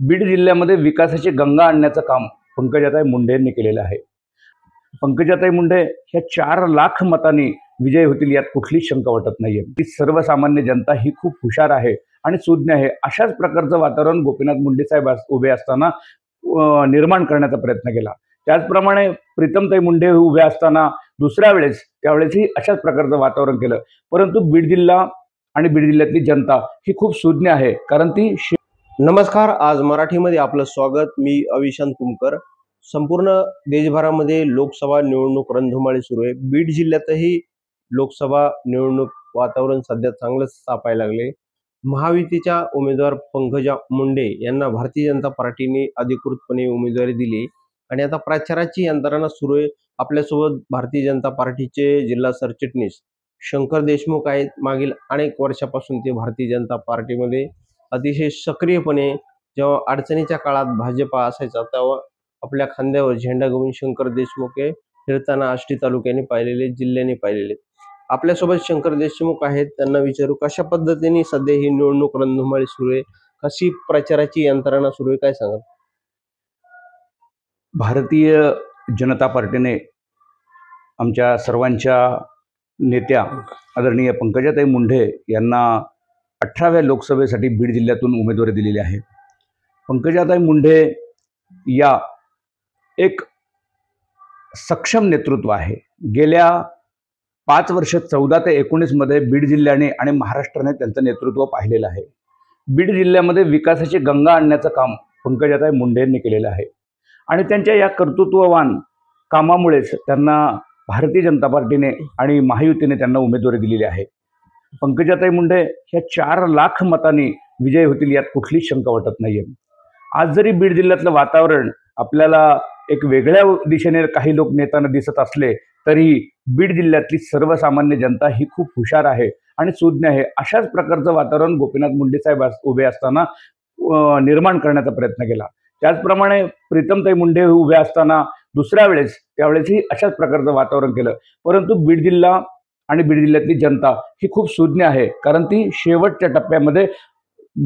बीड जिल्ह्यामध्ये विकासाची गंगा आणण्याचं काम पंकजाताई मुंडे यांनी केलेलं आहे. पंकजाताई मुंडे ह्या 4 लाख मतांनी विजयी होतील यात कुठलीच शंका वाटत नाहीये. ती सर्वसामान्य जनता ही खूप हुशार आहे आणि सुज्ञ आहे. अशाच प्रकारचं वातावरण गोपीनाथ मुंडे साहेब उभे असताना निर्माण करण्याचा प्रयत्न केला. त्याचप्रमाणे प्रीतमताई मुंडे उभे असताना दुसऱ्या वेळेस त्यावेळेसही अशाच प्रकारचं वातावरण केलं. परंतु बीड जिल्हा आणि बीड जिल्ह्यातली जनता ही खूप सुज्ञ आहे, कारण ती नमस्कार, आज मराठीमध्ये आपलं स्वागत. मी अविशांत कुमकर. संपूर्ण देशभरामध्ये लोकसभा निवडणूक रणधुमाळी सुरू आहे. बीड जिल्ह्यातही लोकसभा निवडणूक वातावरण सध्या चांगलंच तापायला लागले. महायुतीच्या उमेदवार पंकजा मुंडे यांना भारतीय जनता पार्टीने अधिकृतपणे उमेदवारी दिली आणि आता प्रचाराची यंत्रणा सुरू आहे. आपल्यासोबत भारतीय जनता पार्टीचे जिल्हा सरचिटणीस शंकर देशमुख आहेत. मागील अनेक वर्षापासून ते भारतीय जनता पार्टीमध्ये अतिशय सक्रियपणे, जेव्हा अडचणीच्या काळात भाजपा असायचा तेव्हा आपल्या खांद्यावर झेंडा घेऊन शंकर देशमुख हे फिरताना आष्टी तालुक्याने पाहिलेले, जिल्ह्याने पाहिलेले. आपल्यासोबत शंकर देशमुख आहेत. त्यांना विचारू कशा पद्धतीने सध्या ही निवडणूक रणधुमाळी सुरू आहे, कशी प्रचाराची यंत्रणा सुरू आहे, काय सांगाल? भारतीय जनता पार्टीने आमच्या सर्वांच्या नेत्या आदरणीय पंकजाताई मुंडे यांना 18व्या लोकसभेसाठी बीड जिल्ह्यातून उमेदवारी दिलेली आहे. पंकजाताई मुंडे या एक सक्षम नेतृत्व आहे. गेल्या 5 वर्ष 14 ते 19 मध्ये बीड जिल्ह्याने आणि महाराष्ट्राने त्यांचं नेतृत्व पाहिलेलं आहे. बीड जिल्ह्यामध्ये विकासाची गंगा आणण्याचं काम पंकजाताई मुंडे यांनी केलेलं आहे आणि त्यांच्या या कर्तृत्ववान कामामुळेच त्यांना भारतीय जनता पार्टीने आणि महायुतीने त्यांना उमेदवारी दिलेली आहे. पंकजाताई मुंडे ह्या 4 लाख मतांनी विजयी होतील यात कुठलीच शंका वाटत नाहीये. आज जरी बीड जिल्ह्यातलं वातावरण आपल्याला एक वेगळ्या दिशेने काही लोक नेताना दिसत असले तरी बीड जिल्ह्यातली सर्वसामान्य जनता ही खूप हुशार आहे आणि सुज्ञ आहे. अशाच प्रकारचं वातावरण गोपीनाथ मुंडे साहेब उभे असताना निर्माण करण्याचा प्रयत्न केला. त्याचप्रमाणे प्रीतमताई मुंडे उभे असताना दुसऱ्या वेळेस त्यावेळेसही अशाच प्रकारचं वातावरण केलं. परंतु बीड जिल्हा आणि बीड जिल्ह्यातली जनता ही खूप सुज्ञ आहे, कारण ती शेवटच्या टप्प्यामध्ये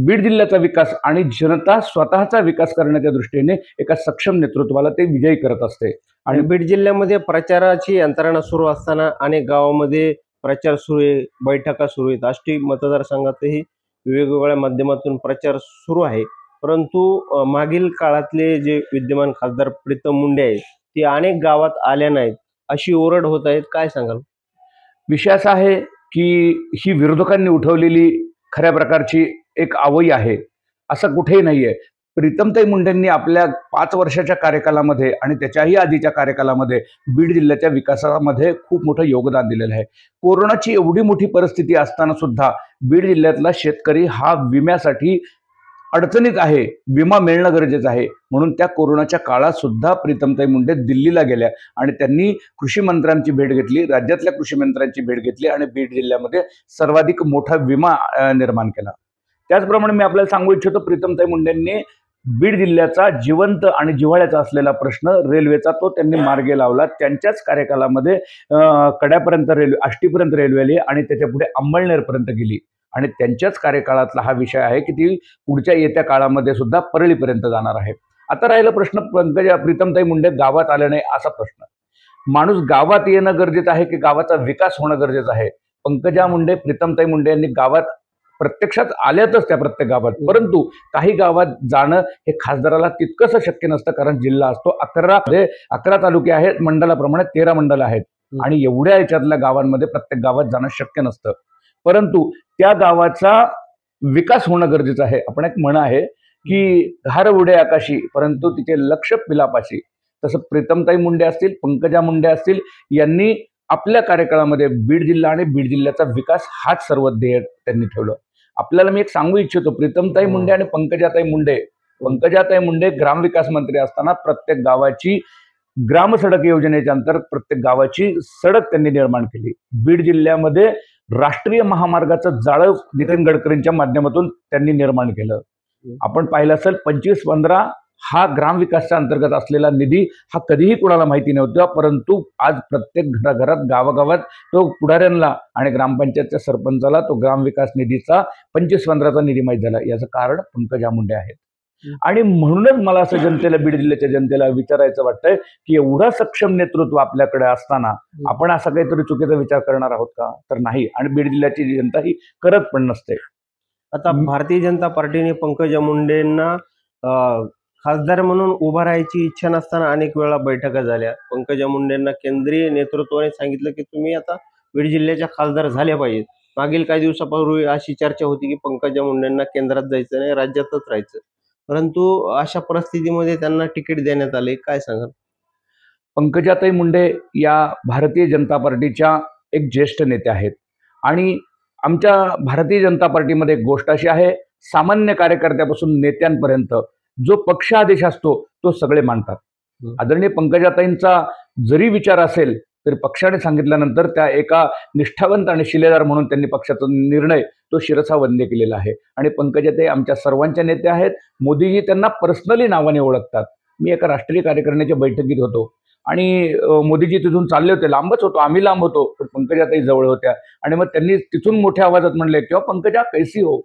बीड जिल्ह्याचा विकास आणि जनता स्वतःचा विकास करण्याच्या दृष्टीने एका सक्षम नेतृत्वाला ते विजयी करत असते. आणि बीड जिल्ह्यामध्ये प्रचाराची यंत्रणा सुरू असताना अनेक गावामध्ये प्रचार सुरू आहे, बैठका सुरू आहेत. आष्टी मतदारसंघातही वेगवेगळ्या माध्यमातून प्रचार सुरू आहे. परंतु मागील काळातले जे विद्यमान खासदार प्रीतम मुंडे आहेत ते अनेक गावात आल्या नाहीत, अशी ओरड होत आहेत. काय सांगाल? विषय असा आहे की ही विरोधकांनी उठवलेली खऱ्या प्रकारची एक आवई आहे, असं कुठेही नाहीये. प्रीतमताई मुंडेंनी आपल्या 5 वर्षाच्या कार्यकालामध्ये आणि त्याच्याही आधीच्या कार्यकालामध्ये बीड जिल्ह्याच्या विकासामध्ये खूप मोठं योगदान दिलेलं आहे. कोरोनाची एवढी मोठी परिस्थिती असताना सुद्धा बीड जिल्ह्यातला शेतकरी हा विम्यासाठी अडचणीत आहे. विमा मिळणं गरजेचं आहे. म्हणून त्या कोरोनाच्या काळात सुद्धा प्रीतमताई मुंडे दिल्लीला गेल्या आणि त्यांनी कृषी मंत्र्यांची भेट घेतली, राज्यातल्या कृषी मंत्र्यांची भेट घेतली आणि बीड जिल्ह्यामध्ये सर्वाधिक मोठा विमा निर्माण केला. त्याचप्रमाणे मी आपल्याला सांगू इच्छितो, प्रीतमताई मुंडेंनी बीड जिल्ह्याचा जिवंत आणि जिव्हाळ्याचा असलेला प्रश्न रेल्वेचा तो त्यांनी मार्गी लावला. त्यांच्याच कार्यकालामध्ये कड्यापर्यंत रेल्वे, आष्टीपर्यंत रेल्वे आली आणि त्याच्या पुढे अंमळनेरपर्यंत गेली आणि त्यांच्याच कार्यकाळातला हा विषय आहे की ती पुढच्या येत्या काळामध्ये सुद्धा परळीपर्यंत जाणार आहे. आता राहिला प्रश्न प्रीतमताई मुंडे गावात आले नाही असा प्रश्न. माणूस गावात येणं गरजेचं आहे की गावाचा विकास होणं गरजेचं आहे? पंकजा मुंडे, प्रीतमताई मुंडे यांनी गावात प्रत्यक्षात आल्यातच त्या प्रत्येक गावात, परंतु काही गावात जाणं हे खासदाराला तितकंसं शक्य नसतं, कारण जिल्हा असतो 11 तालुके आहेत, मंडलाप्रमाणे 13 मंडल आहेत आणि एवढ्या याच्यातल्या गावांमध्ये प्रत्येक गावात जाणं शक्य नसतं. परंतु त्या गावाचा विकास होणं गरजेचं आहे. आपण एक म्हण आहे की धार उडे आकाशी परंतु तिचे लक्ष पिलापाशी. तसं प्रीतमताई मुंडे असतील, पंकजा मुंडे असतील, यांनी आपल्या कार्यकाळामध्ये बीड जिल्हा आणि बीड जिल्ह्याचा विकास हाच सर्व ध्येय त्यांनी ठेवलं. आपल्याला मी एक सांगू इच्छितो, प्रीतमताई मुंडे आणि पंकजाताई मुंडे ग्रामविकास मंत्री असताना प्रत्येक गावाची ग्राम सडक योजनेच्या अंतर्गत प्रत्येक गावाची सडक त्यांनी निर्माण केली. बीड जिल्ह्यामध्ये राष्ट्रीय महामार्गाचं जाळं नितीन गडकरींच्या माध्यमातून त्यांनी निर्माण केलं. आपण पाहिलं असेल 25-15 हा ग्रामविकासच्या अंतर्गत असलेला निधी हा कधीही कुणाला माहिती नव्हता, परंतु आज प्रत्येक घराघरात गावागावात तो पुढाऱ्यांना आणि ग्रामपंचायतच्या सरपंचाला तो ग्रामविकास निधीचा 25-15चा निधी माहीत झाला. याचं कारण पंकजा मुंडे आहेत. आणि म्हणूनच मला असं जनतेला, बीड जिल्ह्याच्या जनतेला विचारायचं वाटतंय की एवढा सक्षम नेतृत्व आपल्याकडे असताना आपण असा काहीतरी चुकीचा विचार करणार आहोत का? तर नाही. आणि बीड जिल्ह्याची जनता ही करत पण नसते. आता भारतीय जनता पार्टीने पंकजा मुंडेंना खासदार म्हणून उभा राहायची इच्छा नसताना अनेक वेळा बैठका झाल्या. पंकजा मुंडेंना केंद्रीय नेतृत्वाने सांगितलं की तुम्ही आता बीड जिल्ह्याच्या खासदार झाल्या पाहिजेत. मागील काही दिवसापूर्वी अशी चर्चा होती की पंकजा मुंडेंना केंद्रात जायचं नाही, राज्यातच राहायचं. परंतु अशा परिस्थितीमध्ये त्यांना तिकीट देण्यात आले. काय सांगाल? पंकजाताई मुंडे या भारतीय जनता पार्टीच्या एक ज्येष्ठ नेत्या आहेत. आणि आमच्या भारतीय जनता पार्टीमध्ये एक गोष्ट अशी आहे, सामान्य कार्यकर्त्यापासून नेत्यांपर्यंत जो पक्षादेश असतो तो सगळे मानतात. आदरणीय पंकजाताईंचा जरी विचार असेल तरी पक्षाने सांगितल्यानंतर त्या एका निष्ठावंत आणि शिलेदार म्हणून त्यांनी पक्षाचा निर्णय तो शिरसा वंद्य केलेला आहे. आणि पंकजाताई आमच्या सर्वांच्या नेत्या आहेत. मोदीजी त्यांना पर्सनली नावाने ओळखतात. मी एका राष्ट्रीय कार्यकारिणीच्या बैठकीत होतो आणि मोदीजी तिथून चालले होते, लांबच होतो, आम्ही लांब होतो, पण पंकजाताई जवळ होत्या. आणि मग त्यांनी तिथून मोठ्या आवाजात म्हणले, किंवा पंकजा कैसी हो.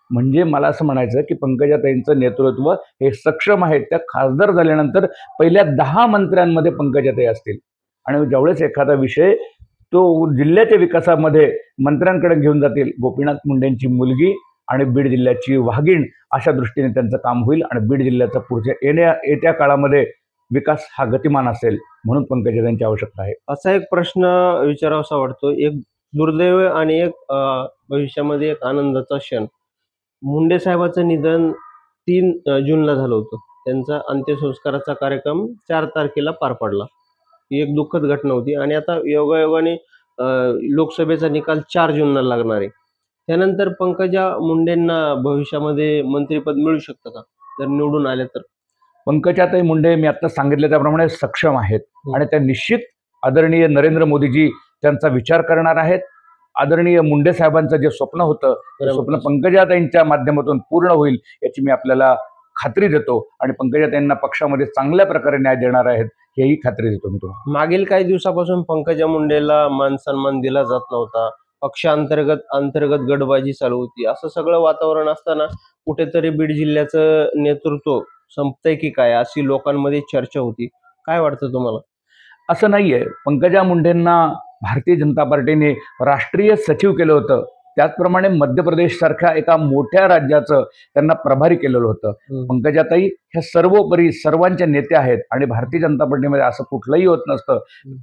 म्हणजे मला असं म्हणायचं की पंकजाताईंचं नेतृत्व हे सक्षम आहे. त्या खासदार झाल्यानंतर पहिल्या 10 मंत्र्यांमध्ये पंकजाताई असतील. आणि ज्यावेळेस एखादा विषय तो जिल्ह्याच्या विकासामध्ये मंत्र्यांकडे घेऊन जातील, गोपीनाथ मुंडेंची मुलगी आणि बीड जिल्ह्याची वाघीण अशा दृष्टीने त्यांचं काम होईल. आणि बीड जिल्ह्याचा पुढच्या येत्या काळामध्ये विकास हा गतिमान असेल, म्हणून पंकजाताईंची आवश्यकता आहे. असा एक प्रश्न विचारावासा वाटतो. एक दुर्दैव आणि एक भविष्यामध्ये एक आनंदाचा क्षण. मुंडे साहेबांचं निधन 3 जूनला झालं होतं. त्यांचा अंत्यसंस्काराचा कार्यक्रम 4 तारखेला पार पडला. ही एक दुःखद घटना होती. आणि आता योगायोगाने लोकसभेचा निकाल 4 जूनला लागणार आहे. त्यानंतर पंकजा मुंडेंना भविष्यामध्ये मंत्रिपद मिळू शकतं का, जर निवडून आल्या तर? पंकजाताई मुंडे मी आता सांगितलं त्याप्रमाणे सक्षम आहेत. आणि त्या निश्चित आदरणीय नरेंद्र मोदीजी त्यांचा विचार करणार आहेत. आदरणीय मुंडे साहेबांचं जे स्वप्न होतं ते स्वप्न पंकजाताईंच्या माध्यमातून पूर्ण होईल याची मी आपल्याला खात्री देतो. आणि पंकजाताईंना पक्षामध्ये चांगल्या प्रकारे न्याय देणार आहेत हेही खात्री देतो मी तुम्हाला. मागील काही दिवसापासून पंकजा मुंडेला मान सन्मान दिला जात नव्हता. अंतर्गत गटबाजी चालू होती. असं सगळं वातावरण असताना कुठेतरी बीड जिल्ह्याचं नेतृत्व संपतंय की काय अशी लोकांमध्ये चर्चा होती. काय वाटतं तुम्हाला? असं नाहीये. पंकजा मुंडेंना भारतीय जनता पार्टीने राष्ट्रीय सचिव केलं होतं. त्याचप्रमाणे मध्य प्रदेश सारख्या एका मोठ्या राज्याचं त्यांना प्रभारी केलेलं होतं. पंकजाताई ह्या सर्वोपरी सर्वांच्या नेत्या आहेत. आणि भारतीय जनता पार्टीमध्ये असं कुठलंही होत नसतं.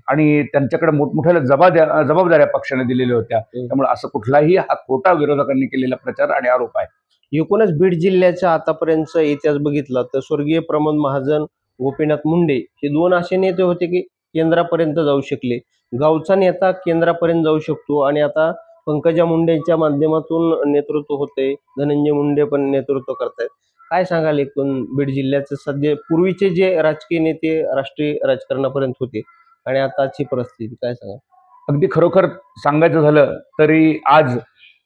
आणि त्यांच्याकडे मोठमोठ्या जबाबदाऱ्या पक्षाने दिलेल्या होत्या. त्यामुळे असं कुठलाही हा खोटा विरोधकांनी केलेला प्रचार आणि आरोप आहे. एकूणच बीड जिल्ह्याचा आतापर्यंतचा इतिहास बघितला तर स्वर्गीय प्रमोद महाजन, गोपीनाथ मुंडे हे 2 असे नेते होते की केंद्रापर्यंत जाऊ शकले. गावचा नेता केंद्रापर्यंत जाऊ शकतो. आणि आता पंकजा मुंडेंच्या माध्यमातून नेतृत्व होते. धनंजय मुंडे पण नेतृत्व करतायत. काय सांगाल एकूण बीड जिल्ह्याचं सध्या पूर्वीचे जे राजकीय नेते राष्ट्रीय राजकारणापर्यंत होते आणि आताची परिस्थिती काय सांगाल? अगदी खरोखर सांगायचं झालं तरी आज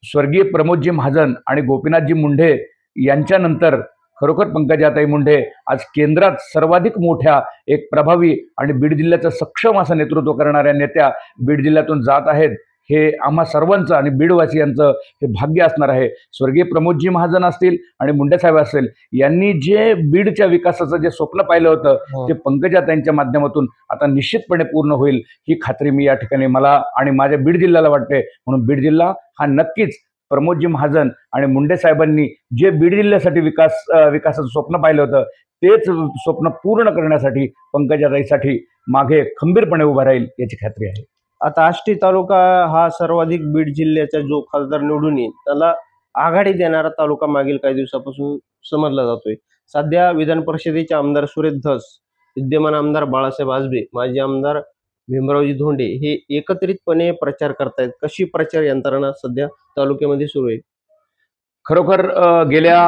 स्वर्गीय प्रमोदजी महाजन आणि गोपीनाथजी मुंडे यांच्यानंतर खरोखर पंकजाताई मुंडे आज केंद्रात सर्वाधिक मोठ्या एक प्रभावी आणि बीड जिल्ह्याचं सक्षम असं नेतृत्व करणाऱ्या नेत्या बीड जिल्ह्यातून जात आहेत. हे आम्हा सर्वांचं आणि बीडवासियांचं हे भाग्य असणार आहे. स्वर्गीय प्रमोदजी महाजन असतील आणि मुंडे साहेब असतील, यांनी जे बीडच्या विकासाचं जे स्वप्न पाहिलं होतं ते पंकजाताईंच्या माध्यमातून आता निश्चितपणे पूर्ण होईल ही खात्री मी या ठिकाणी मला आणि माझ्या बीड जिल्ह्याला वाटते. म्हणून बीड जिल्हा हा नक्कीच प्रमोदजी महाजन आणि मुंडे साहेबांनी जे बीड जिल्ह्यासाठी विकासाचं स्वप्न पाहिलं होतं तेच स्वप्न पूर्ण करण्यासाठी पंकजाताईसाठी मागे खंबीरपणे उभा राहील याची खात्री आहे. आता आष्टी तालुका हा सर्वाधिक बीड जिल्ह्याचा जो खासदार निवडून येईल त्याला आघाडी देणारा तालुका मागील काही दिवसापासून समजला जातोय. सध्या विधान परिषदेचे आमदार सुरेश धस, विद्यमान आमदार बाळासाहेब आजबे, माजी आमदार भीमरावजी धोंडे हे एकत्रितपणे प्रचार करतायत. कशी प्रचार यंत्रणा सध्या तालुक्यामध्ये सुरू आहे? खरोखर गेल्या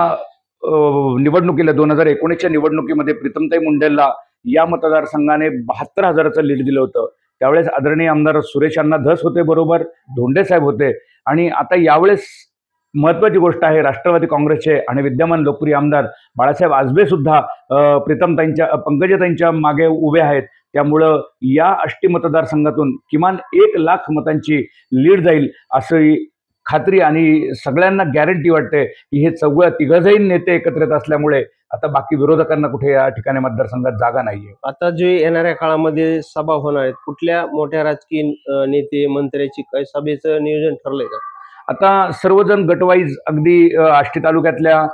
निवडणुकीला 2019च्या निवडणुकीमध्ये प्रीतमताई मुंडेंना या मतदारसंघाने 72,000चं लीड दिलं होतं. त्यावेळेस आदरणीय आमदार सुरेशांना धस होते, बरोबर धोंडे साहेब होते. आणि आता यावेळेस महत्वाची गोष्ट आहे, राष्ट्रवादी काँग्रेसचे आणि विद्यमान लोकप्रिय आमदार बाळासाहेब आजबे सुद्धा पंकजाताईंच्या मागे उभे आहेत. त्यामुळं या आष्टी मतदारसंघातून किमान 1 लाख मतांची लीड जाईल अशी खात्री आणि सगळ्यांना गॅरंटी वाटते की हे तिघजही नेते एकत्रित असल्यामुळे आता बाकी विरोधकांना कुठे या ठिकाणी मतदारसंघात जागा नाहीये. आता जे येणाऱ्या काळामध्ये सभा होणार आहेत, कुठल्या मोठ्या राजकीय नेते मंत्र्याची काय सभेचं नियोजन ठरलंय का? आता सर्वजण गटवाईज अगदी आष्टी तालुक्यातल्या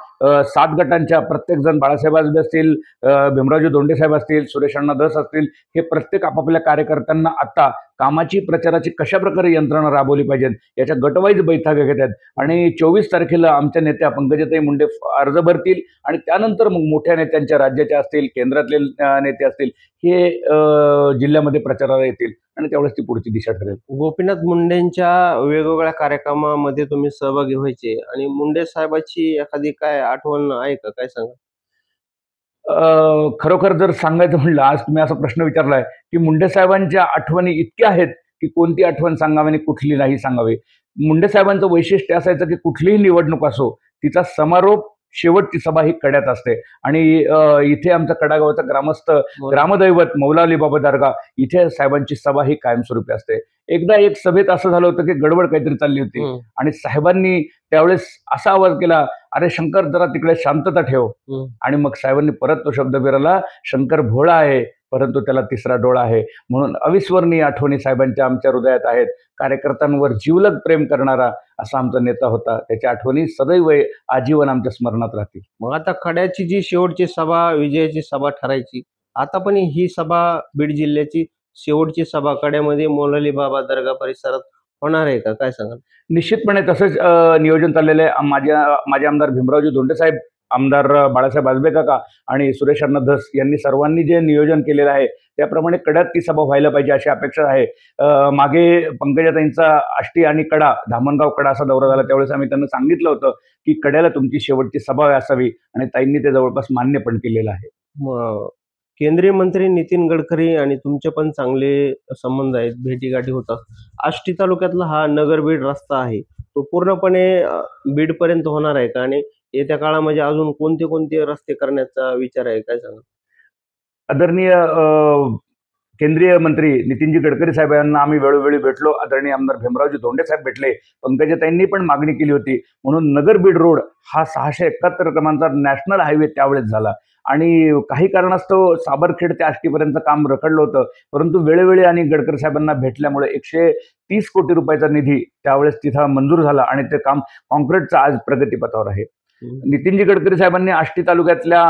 7 गटांच्या प्रत्येक जण बाळासाहेब आजबे असतील, भीमरावजी धोंडे साहेब असतील, सुरेश अण्णा धस असतील, हे प्रत्येक आपापल्या कार्यकर्त्यांना आता कामाची प्रचाराची कशा प्रकारे यंत्रणा राबवली पाहिजेत याच्या गटवाईज बैठका घेत आहेत. आणि 24 तारखेला आमच्या नेत्या पंकजाताई मुंडे अर्ज भरतील आणि त्यानंतर मग मोठ्या नेत्यांच्या राज्याच्या असतील, केंद्रातले नेते असतील, हे जिल्ह्यामध्ये प्रचाराला येतील आणि त्यावेळेस ती पुढची दिशा ठरेल. गोपीनाथ मुंडेंच्या वेगवेगळ्या कार्यक्रमामध्ये तुम्ही सहभागी व्हायचे आणि मुंडे साहेबाची एखादी काय आठवण आहे का? काय सांगा? खरोखर जर सांगायचं म्हणलं, आज तुम्ही असा प्रश्न विचारलाय की मुंडे साहेबांच्या आठवणी इतक्या आहेत की कोणती आठवण सांगावी आणि कुठली नाही सांगावी. मुंडे साहेबांचं वैशिष्ट्य असायचं की कुठलीही निवडणूक असो, तिचा समारोप शेवटची सभा ही कड्यात असते. आणि इथे आमचा कडा गावाचा ग्रामस्थ ग्रामदैवत मौला अली बाबा दर्गा, इथे साहेबांची सभा ही कायमस्वरूपी असते. एकदा एक सभेत असं झालं होतं की गडबड काहीतरी चालली होती आणि साहेबांनी त्यावेळेस असा आवाज केला, अरे शंकर जरा तिकडे शांतता ठेव. आणि मग साहेबांनी परत तो शब्द फिरवला, शंकर भोळा आहे परंतु त्याला तिसरा डोळा आहे. म्हणून अविस्मरणीय आठवणी साहेबांच्या आमच्या हृदयात आहेत. कार्यकर्त्यांवर जीवलग प्रेम करणारा असा आमचा नेता होता. त्याच्या आठवणी सदैव आजीवन आमच्या स्मरणात राहतील. मग आता खड्याची जी शेवटची सभा, विजयाची सभा ठरायची, आता पण ही सभा बीड जिल्ह्याची शेवटची सभा कड्यामध्ये मौलाली बाबा दर्गा परिसरात होणार आहे का? काय सांगाल? निश्चितपणे तसंच नियोजन चाललेलं आहे. माझे आमदार भीमरावजी धोंडे साहेब, आमदार बाळासाहेब आजबे काका आणि सुरेश अण्णा धस यांनी सर्वांनी जे नियोजन केलेलं आहे त्याप्रमाणे कड्यात ती सभा व्हायला पाहिजे अशी अपेक्षा आहे. मागे पंकजाताईंचा आष्टी आणि कडा, धामणगाव कडा असा दौरा झाला, त्यावेळेस आम्ही त्यांना सांगितलं होतं की कड्याला तुमची शेवटची सभा असावी आणि ताईंनी ते जवळपास मान्य पण केलेलं आहे. मग केंद्रीय मंत्री नितीन गडकरी आणि तुमचे पण चांगले संबंध आहेत, भेटीगाठी होतात. आष्टी तालुक्यातला हा नगर बीड रस्ता आहे, तो पूर्णपणे बीड पर्यंत होणार आहे का? आणि येत्या काळामध्ये अजून कोणते कोणते रस्ते करण्याचा विचार आहे? काय सांगा? आदरणीय केंद्रीय मंत्री नितीनजी गडकरी साहेब यांना आम्ही वेळोवेळी भेटलो. आदरणीय आमदार भीमरावजी धोंडे साहेब भेटले. पंकजाताईंनी पण मागणी केली होती. म्हणून नगर बीड रोड हा 671 क्रमांकचा नॅशनल हायवे त्यावेळेस झाला आणि काही कारणास्तव साबरखेड ते आष्टीपर्यंत काम रखडलं होतं. परंतु वेळोवेळी आणि गडकरी साहेबांना भेटल्यामुळे 130 कोटी रुपयाचा निधी त्यावेळेस तिथं मंजूर झाला आणि ते काम कॉन्क्रीटचं आज प्रगतीपथावर आहे. नितीनजी गडकरी साहेबांनी आष्टी तालुक्यातल्या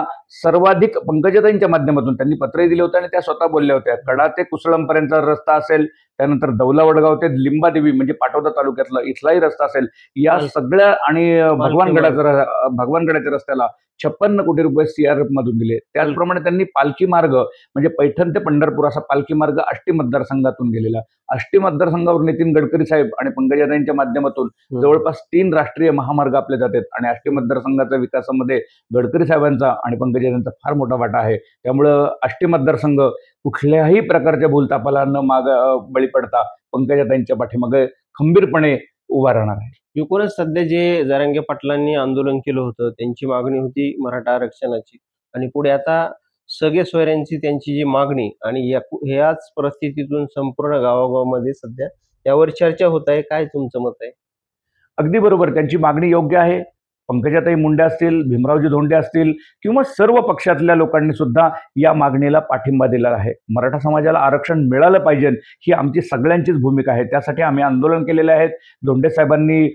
सर्वाधिक पंकजाताईंच्या माध्यमातून त्यांनी पत्रही दिले होते आणि त्या स्वतः बोलल्या होत्या. कडा ते कुसळमपर्यंतचा रस्ता असेल, त्यानंतर दौला वडगाव ते लिंबादेवी म्हणजे पाटोदा तालुक्यातला इथलाही रस्ता असेल, या सगळ्या आणि भगवानगडाच्या रस्त्याला 56 कोटी रुपये CRF मधून दिले. त्याचप्रमाणे त्यांनी पालखी मार्ग म्हणजे पैठण ते पंढरपूर असा पालखी मार्ग आष्टी मतदारसंघातून गेलेला. आष्टी मतदारसंघावर नितीन गडकरी साहेब आणि पंकजाताईंच्या माध्यमातून जवळपास 3 राष्ट्रीय महामार्ग आपले जातात आणि आष्टी मतदारसंघाच्या विकासामध्ये गडकरी साहेबांचा आणि पंकजाताईंचा फार मोठा वाटा आहे. त्यामुळं आष्टी मतदारसंघ कुठल्याही प्रकारच्या भूलतापाला न बळी पडता पंकजाताईंच्या पाठीमागे खंबीरपणे उभा राहणार आहे. एकूणच सध्या जे जरांगे पाटलांनी आंदोलन केलं होतं, त्यांची मागणी होती मराठा आरक्षणाची आणि पुढे आता सगळे सोयऱ्यांची त्यांची जी मागणी आणि ह्याच परिस्थितीतून संपूर्ण गावागावामध्ये सध्या यावर चर्चा होत आहे. काय तुमचं मत आहे? अगदी बरोबर, त्यांची मागणी योग्य आहे. पंकजाताई मुंडे असतील, भीमरावजी धोंडे असतील किंवा सर्व पक्षातल्या लोकांनी सुद्धा या मागणीला पाठिंबा दिला आहे. मराठा समाजाला आरक्षण मिळालं पाहिजे ही आमची सगळ्यांचीच भूमिका आहे. त्यासाठी आम्ही आंदोलन केलेले आहेत. धोंडे साहेबांनी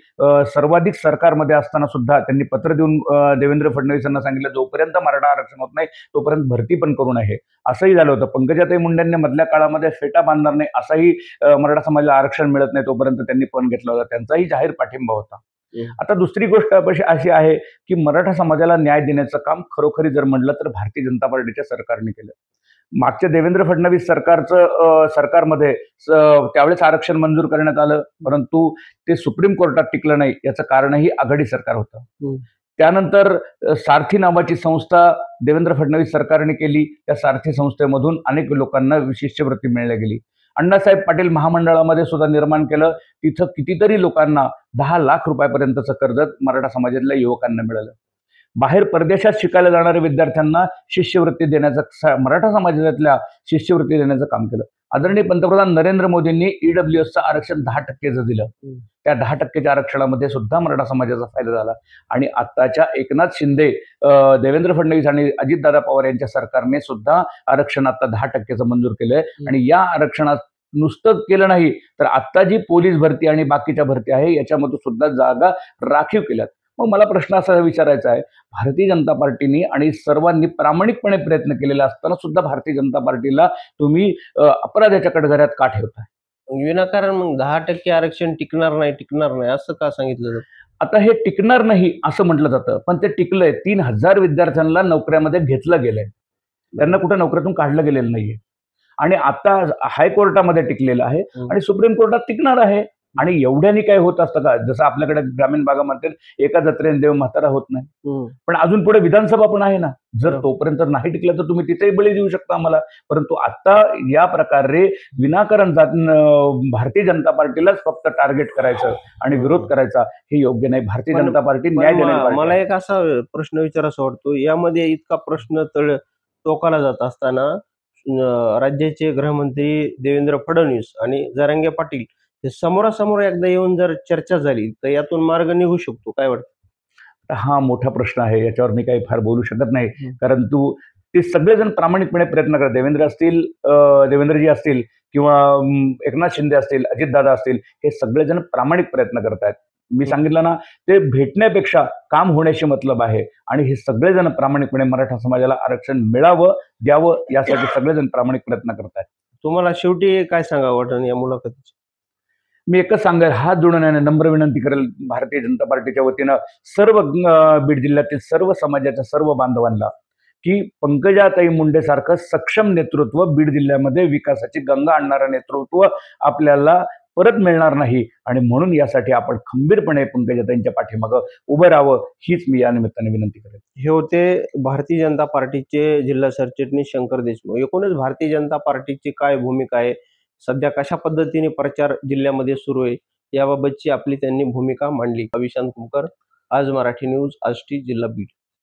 सर्वाधिक सरकारमध्ये असताना सुद्धा त्यांनी पत्र देऊन देवेंद्र फडणवीस यांना सांगितलं, जोपर्यंत मराठा आरक्षण होत नाही तोपर्यंत भरती पण करू नये. असंही झालं होतं. पंकजाताई मुंडेंनी मधल्या काळामध्ये फेटा बांधणार नाही असाही मराठा समाजाला आरक्षण मिळत नाही तोपर्यंत त्यांनी पण घेतला होता. त्यांचाही जाहीर पाठिंबा होता. आता दुसरी गोष्ट अशी आहे की मराठा समाजाला न्याय देण्याचं काम खरोखरी जर म्हटलं तर भारतीय जनता पार्टीच्या सरकारने केलं. मागच्या देवेंद्र फडणवीस सरकारमध्ये त्यावेळेस आरक्षण मंजूर करण्यात आलं, परंतु ते सुप्रीम कोर्टात टिकलं नाही. याचं कारणही आघाडी सरकार होतं. त्यानंतर सारथी नावाची संस्था देवेंद्र फडणवीस सरकारने केली. त्या सारथी संस्थेमधून अनेक लोकांना शिष्यवृत्ती मिळल्या गेली. अण्णासाहेब पाटील महामंडळामध्ये सुद्धा निर्माण केलं. तिथं कितीतरी लोकांना 10 लाख रुपयापर्यंतचं कर्ज मराठा समाजातल्या युवकांना मिळालं. बाहेर परदेशात शिकायला जाणाऱ्या विद्यार्थ्यांना शिष्यवृत्ती देण्याचं, मराठा समाजातल्या शिष्यवृत्ती देण्याचं काम केलं. आदरणीय पंतप्रधान नरेंद्र मोदींनी ईडब्ल्यूएसचं आरक्षण 10% दिलं. त्या 10%च्या आरक्षणामध्ये सुद्धा मराठा समाजाचा फायदा झाला. आणि आत्ताच्या एकनाथ शिंदे, देवेंद्र फडणवीस आणि अजितदादा पवार यांच्या सरकारने सुद्धा आरक्षण आता 10%चं मंजूर केलंय. आणि या आरक्षणात नुसतं केलं नाही तर आत्ता जी पोलीस भरती आणि बाकीच्या भरती आहे याच्यामध्ये सुद्धा जागा राखीव केल्यात. मग मला प्रश्न असा विचारायचा आहे, भारतीय जनता पार्टीने आणि सर्वांनी प्रामाणिकपणे प्रयत्न केलेला असताना सुद्धा भारतीय जनता पार्टीला तुम्ही अपराधाच्या कटघऱ्यात का ठेवताय? विनाकारण मग 10% आरक्षण टिकणार नाही असं का सांगितलं जातं? आता हे टिकणार नाही असं म्हटलं जातं, पण ते टिकलंय. 3,000 विद्यार्थ्यांना नोकऱ्यामध्ये घेतलं गेलंय, त्यांना कुठं नोकऱ्यातून काढलं गेलेलं नाहीये. आणि आता हायकोर्टामध्ये टिकलेलं आहे आणि सुप्रीम कोर्टात टिकणार आहे. आणि एवढ्यानी काय होत असतं का? जसं आपल्याकडे ग्रामीण भागामध्ये एका जत्रेने देव म्हातारा होत नाही, पण अजून पुढे विधानसभा पण आहे ना. जर तोपर्यंत नाही टिकलं तर तुम्ही तिथेही बळी देऊ शकता आम्हाला. परंतु आता या प्रकारे विनाकारण भारतीय जनता पार्टीलाच फक्त टार्गेट करायचं आणि विरोध करायचा हे योग्य नाही. भारतीय जनता पार्टी न्याय देण्याची मला एक असा प्रश्न विचारायचा वाटतो, यामध्ये इतका प्रश्न टोकाला जात असताना राज्याचे गृहमंत्री देवेंद्र फडणवीस आणि जरांगे पाटील हे समोरासमोर एकदा येऊन जर चर्चा झाली तर यातून मार्ग निघू शकतो, काय वाटतं? हा मोठा प्रश्न आहे, याच्यावर मी काही फार बोलू शकत नाही. परंतु ते सगळेजण प्रामाणिकपणे प्रयत्न करतात. देवेंद्रजी असतील किंवा एकनाथ शिंदे असतील, अजितदादा असतील, हे सगळेजण प्रामाणिक प्रयत्न करतायत. मी सांगितलं ना, ते भेटण्यापेक्षा काम होण्याशी मतलब आहे. आणि हे सगळेजण प्रामाणिकपणे मराठा समाजाला आरक्षण मिळावं, द्यावं यासाठी सगळेजण प्रामाणिक प्रयत्न करतायत. तुम्हाला शेवटी काय सांगावं वाटतं या मुलाखतीचं? मी एकच सांगेल, हात जोडून नम्र विनंती करेल भारतीय जनता पार्टीच्या वतीनं सर्व बीड जिल्ह्यातील सर्व समाजाच्या सर्व बांधवांना की पंकजाताई मुंडे सारखं सक्षम नेतृत्व बीड जिल्ह्यामध्ये विकासाची गंगा आणणारं नेतृत्व आपल्याला परत मिळणार नाही. आणि म्हणून यासाठी आपण खंबीरपणे पंकजाताईंच्या पाठीमागं उभं राहावं हीच मी या निमित्ताने विनंती करेन. हे होते भारतीय जनता पार्टीचे जिल्हा सरचिटणीस शंकर देशमुख. एकूणच भारतीय जनता पार्टीची काय भूमिका आहे, सध्या कशा पद्धतीने प्रचार जिल्ह्यामध्ये सुरू आहे याबाबतची आपली त्यांनी भूमिका मांडली. अविशांत कुमकर, आज मराठी न्यूज, आष्टी, जिल्हा बीड.